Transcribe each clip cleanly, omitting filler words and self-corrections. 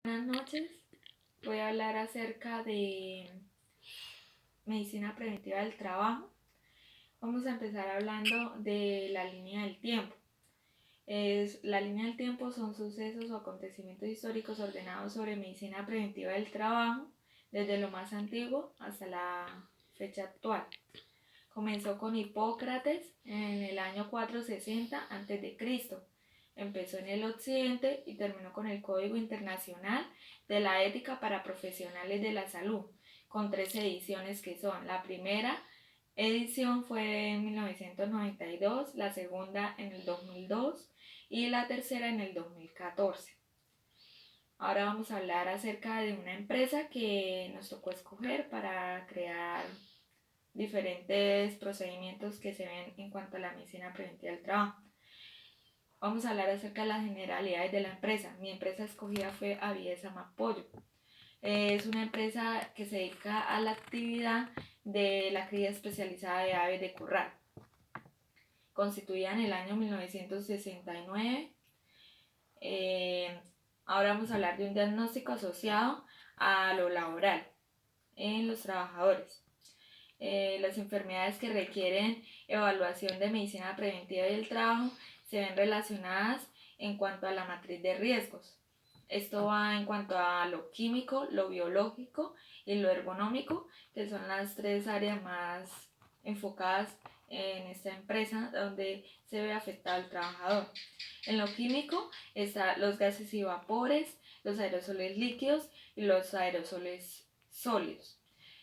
Buenas noches, voy a hablar acerca de medicina preventiva del trabajo. Vamos a empezar hablando de la línea del tiempo. La línea del tiempo son sucesos o acontecimientos históricos ordenados sobre medicina preventiva del trabajo desde lo más antiguo hasta la fecha actual. Comenzó con Hipócrates en el año 460 a.C. Empezó en el occidente y terminó con el Código Internacional de la Ética para Profesionales de la Salud, con 3 ediciones que son: la primera edición fue en 1992, la segunda en el 2002 y la tercera en el 2014. Ahora vamos a hablar acerca de una empresa que nos tocó escoger para crear diferentes procedimientos que se ven en cuanto a la medicina preventiva del trabajo. Vamos a hablar acerca de las generalidades de la empresa. Mi empresa escogida fue Aviesa Mapollo. Es una empresa que se dedica a la actividad de la cría especializada de aves de corral. Constituida en el año 1969. Ahora vamos a hablar de un diagnóstico asociado a lo laboral en los trabajadores. Las enfermedades que requieren evaluación de medicina preventiva del trabajo se ven relacionadas en cuanto a la matriz de riesgos. Esto va en cuanto a lo químico, lo biológico y lo ergonómico, que son las 3 áreas más enfocadas en esta empresa donde se ve afectado el trabajador. En lo químico están los gases y vapores, los aerosoles líquidos y los aerosoles sólidos.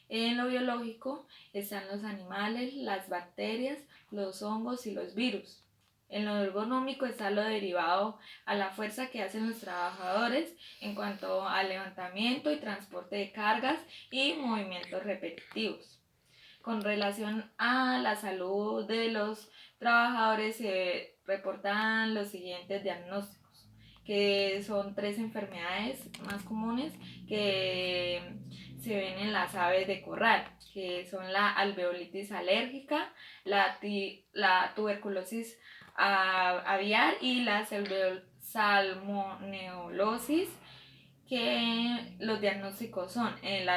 En lo biológico están los animales, las bacterias, los hongos y los virus. En lo ergonómico está lo derivado a la fuerza que hacen los trabajadores en cuanto al levantamiento y transporte de cargas y movimientos repetitivos. Con relación a la salud de los trabajadores se reportan los siguientes diagnósticos, que son 3 enfermedades más comunes que se ven en las aves de corral, que son la alveolitis alérgica, la tuberculosis aviar y la salmonelosis, que los diagnósticos son la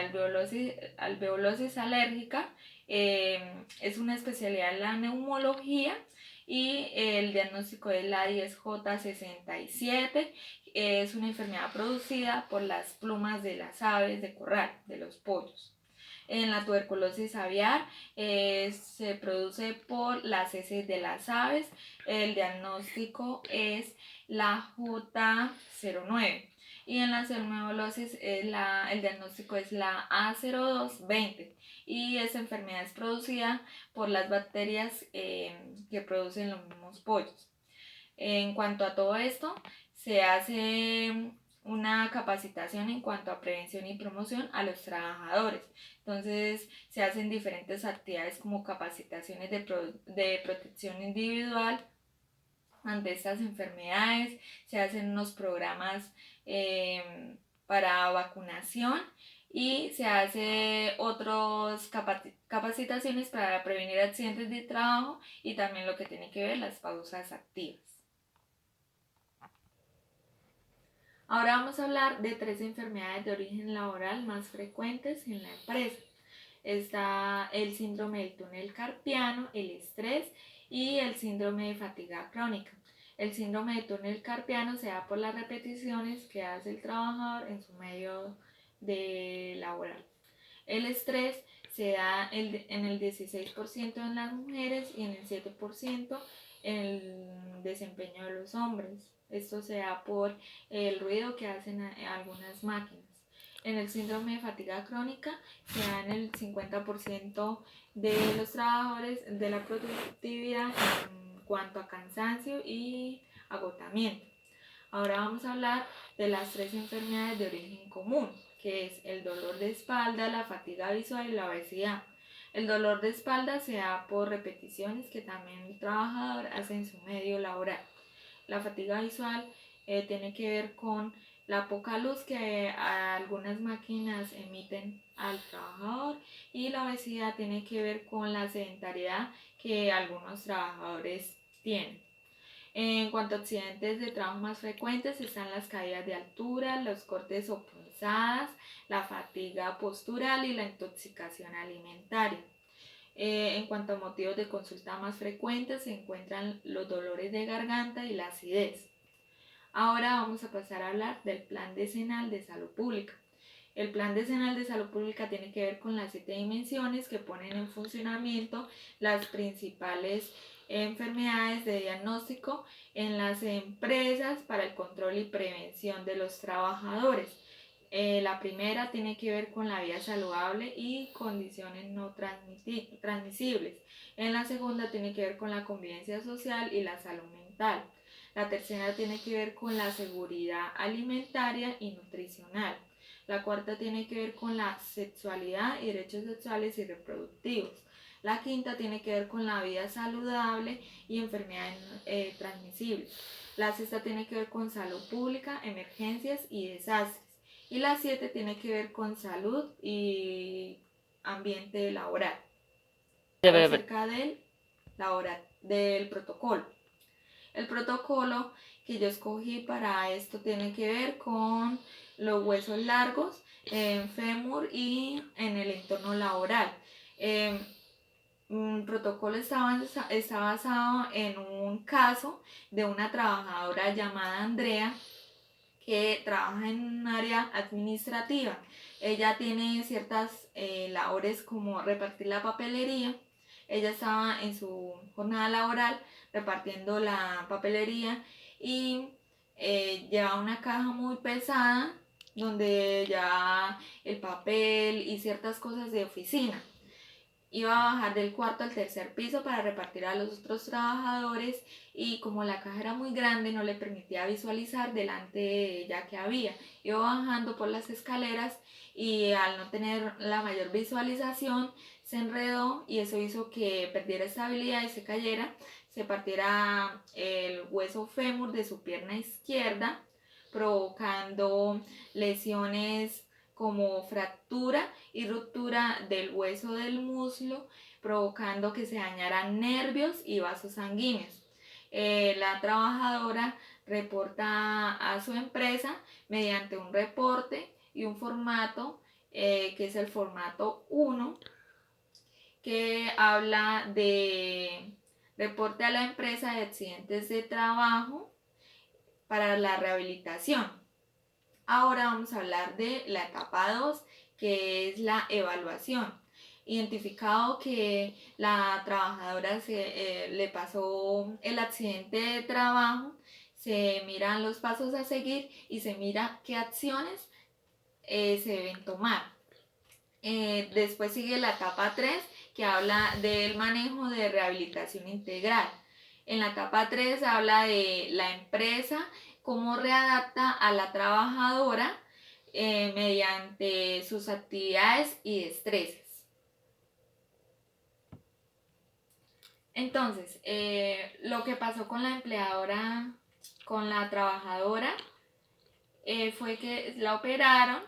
alveolosis alérgica, es una especialidad en la neumología y el diagnóstico es la 10J67, es una enfermedad producida por las plumas de las aves de corral, de los pollos. En la tuberculosis aviar se produce por las heces de las aves, el diagnóstico es la J09. Y en la salmonelosis el diagnóstico es la A0220 y esa enfermedad es producida por las bacterias que producen los mismos pollos. En cuanto a todo esto, se hace una capacitación en cuanto a prevención y promoción a los trabajadores. Entonces se hacen diferentes actividades como capacitaciones de protección individual ante estas enfermedades, se hacen unos programas para vacunación y se hace otras capacitaciones para prevenir accidentes de trabajo y también lo que tiene que ver las pausas activas. Ahora vamos a hablar de 3 enfermedades de origen laboral más frecuentes en la empresa. Está el síndrome del túnel carpiano, el estrés y el síndrome de fatiga crónica. El síndrome de túnel carpiano se da por las repeticiones que hace el trabajador en su medio laboral. El estrés se da en el 16% en las mujeres y en el 7% en el desempeño de los hombres. Esto se da por el ruido que hacen algunas máquinas. En el síndrome de fatiga crónica se da en el 50% de los trabajadores de la productividad en cuanto a cansancio y agotamiento. Ahora vamos a hablar de las 3 enfermedades de origen común, que es el dolor de espalda, la fatiga visual y la obesidad. El dolor de espalda se da por repeticiones que también el trabajador hace en su medio laboral. La fatiga visual tiene que ver con la poca luz que algunas máquinas emiten al trabajador y la obesidad tiene que ver con la sedentariedad que algunos trabajadores tienen. En cuanto a accidentes de trabajo más frecuentes están las caídas de altura, los cortes o punzadas, la fatiga postural y la intoxicación alimentaria. En cuanto a motivos de consulta más frecuentes se encuentran los dolores de garganta y la acidez. Ahora vamos a pasar a hablar del Plan Decenal de Salud Pública. El Plan Decenal de Salud Pública tiene que ver con las 7 dimensiones que ponen en funcionamiento las principales enfermedades de diagnóstico en las empresas para el control y prevención de los trabajadores. La primera tiene que ver con la vida saludable y condiciones no transmisibles. En la segunda tiene que ver con la convivencia social y la salud mental. La tercera tiene que ver con la seguridad alimentaria y nutricional. La cuarta tiene que ver con la sexualidad y derechos sexuales y reproductivos. La quinta tiene que ver con la vida saludable y enfermedades transmisibles. La sexta tiene que ver con salud pública, emergencias y desastres. Y la 7 tiene que ver con salud y ambiente laboral. Acerca del protocolo. El protocolo que yo escogí para esto tiene que ver con los huesos largos en fémur y en el entorno laboral. El protocolo está basado en un caso de una trabajadora llamada Andrea que trabaja en un área administrativa. Ella tiene ciertas labores como repartir la papelería. Ella estaba en su jornada laboral repartiendo la papelería y llevaba una caja muy pesada donde llevaba el papel y ciertas cosas de oficina. Iba a bajar del cuarto al tercer piso para repartir a los otros trabajadores y como la caja era muy grande no le permitía visualizar delante de ella que había. Iba bajando por las escaleras y al no tener la mayor visualización se enredó y eso hizo que perdiera estabilidad y se cayera, se partiera el hueso fémur de su pierna izquierda, provocando lesiones como fractura y ruptura del hueso del muslo, provocando que se dañaran nervios y vasos sanguíneos. La trabajadora reporta a su empresa mediante un reporte y un formato que es el formato 1, que habla de reporte a la empresa de accidentes de trabajo para la rehabilitación. Ahora vamos a hablar de la etapa 2, que es la evaluación. Identificado que la trabajadora le pasó el accidente de trabajo, se miran los pasos a seguir y se mira qué acciones se deben tomar. Después sigue la etapa 3, que habla del manejo de rehabilitación integral. En la etapa 3 habla de la empresa, cómo readapta a la trabajadora mediante sus actividades y destrezas. Entonces, lo que pasó con la empleadora, con la trabajadora, fue que la operaron.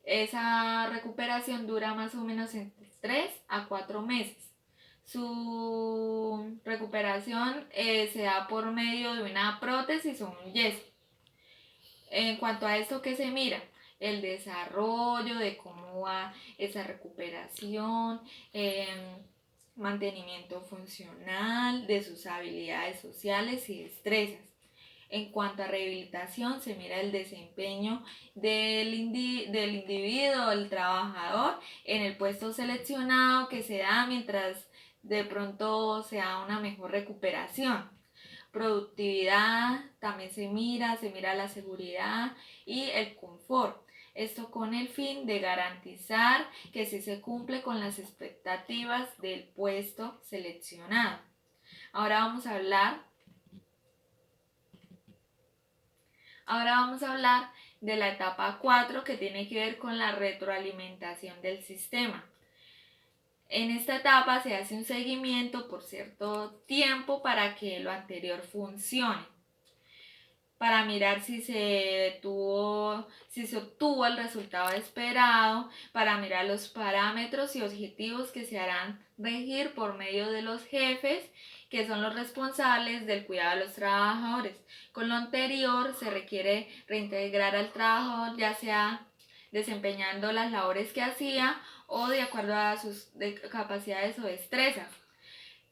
Esa recuperación dura más o menos entre 3 a 4 meses. Su recuperación se da por medio de una prótesis o un yeso. En cuanto a esto que se mira, el desarrollo de cómo va esa recuperación, mantenimiento funcional de sus habilidades sociales y destrezas. En cuanto a rehabilitación, se mira el desempeño del individuo, el trabajador, en el puesto seleccionado que se da mientras de pronto se da una mejor recuperación. Productividad también se mira la seguridad y el confort. Esto con el fin de garantizar que sí se cumple con las expectativas del puesto seleccionado. Ahora vamos a hablar de la etapa 4, que tiene que ver con la retroalimentación del sistema. En esta etapa se hace un seguimiento por cierto tiempo para que lo anterior funcione, para mirar si se obtuvo el resultado esperado, para mirar los parámetros y objetivos que se harán regir por medio de los jefes que son los responsables del cuidado de los trabajadores. Con lo anterior se requiere reintegrar al trabajador, ya sea desempeñando las labores que hacía o de acuerdo a sus capacidades o destrezas.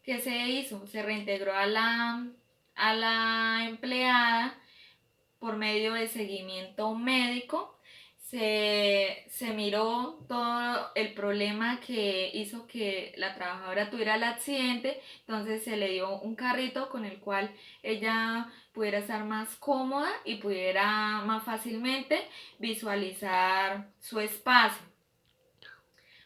¿Qué se hizo? Se reintegró a la empleada por medio de seguimiento médico. Se miró todo el problema que hizo que la trabajadora tuviera el accidente, entonces se le dio un carrito con el cual ella pudiera estar más cómoda y pudiera más fácilmente visualizar su espacio.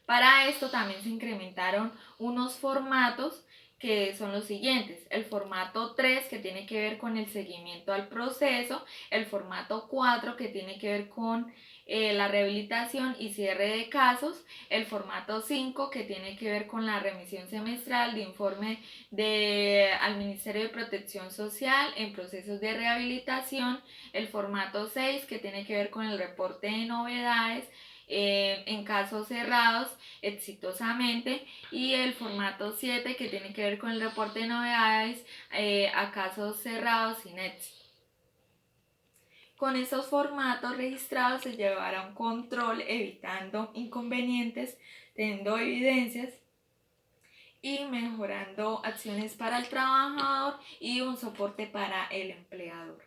Para esto también se incrementaron unos formatos que son los siguientes: el formato 3, que tiene que ver con el seguimiento al proceso; el formato 4, que tiene que ver con la rehabilitación y cierre de casos; el formato 5, que tiene que ver con la remisión semestral de informe al Ministerio de Protección Social en procesos de rehabilitación; el formato 6, que tiene que ver con el reporte de novedades en casos cerrados exitosamente; y el formato 7, que tiene que ver con el reporte de novedades a casos cerrados sin éxito. Con estos formatos registrados se llevará un control, evitando inconvenientes, teniendo evidencias y mejorando acciones para el trabajador y un soporte para el empleador.